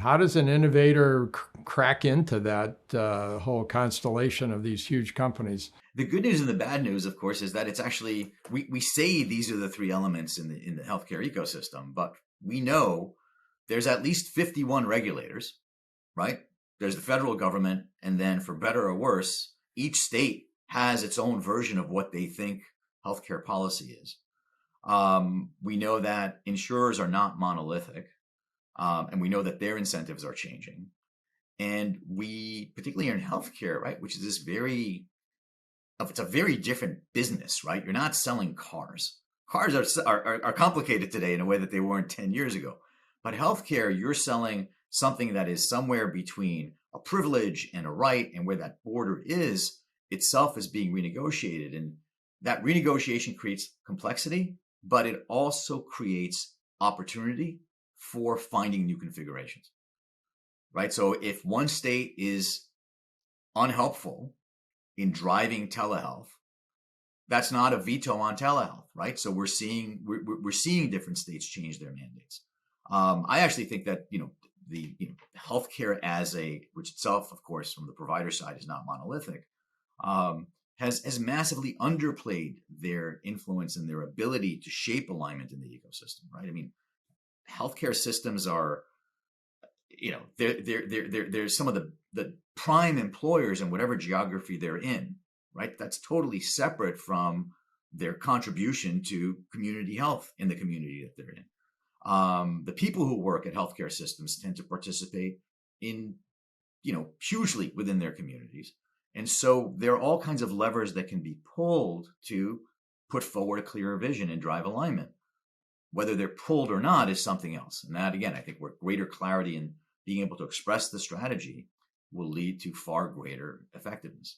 How does an innovator crack into that whole constellation of these huge companies? The good news and the bad news, of course, is that it's actually, we say these are the three elements in the healthcare ecosystem, but we know there's at least 51 regulators, right? There's the federal government, and then for better or worse, each state has its own version of what they think healthcare policy is. We know that insurers are not monolithic, and we know that their incentives are changing. And we, particularly in healthcare, right, which is this it's a very different business, right? You're not selling cars. Cars are complicated today in a way that they weren't 10 years ago. But healthcare, you're selling something that is somewhere between a privilege and a right, and where that border is itself is being renegotiated. And that renegotiation creates complexity, but it also creates opportunity for finding new configurations, right? So if one state is unhelpful in driving telehealth, that's not a veto on telehealth, right? So we're seeing different states change their mandates. I actually think that the healthcare which itself, of course, from the provider side is not monolithic, has massively underplayed their influence and their ability to shape alignment in the ecosystem, right? I mean, healthcare systems are, they're some of the prime employers in whatever geography they're in, right? That's totally separate from their contribution to community health in the community that they're in. The people who work at healthcare systems tend to participate in, hugely within their communities. And so there are all kinds of levers that can be pulled to put forward a clearer vision and drive alignment. Whether they're pulled or not is something else. And that, again, I think where greater clarity and being able to express the strategy will lead to far greater effectiveness.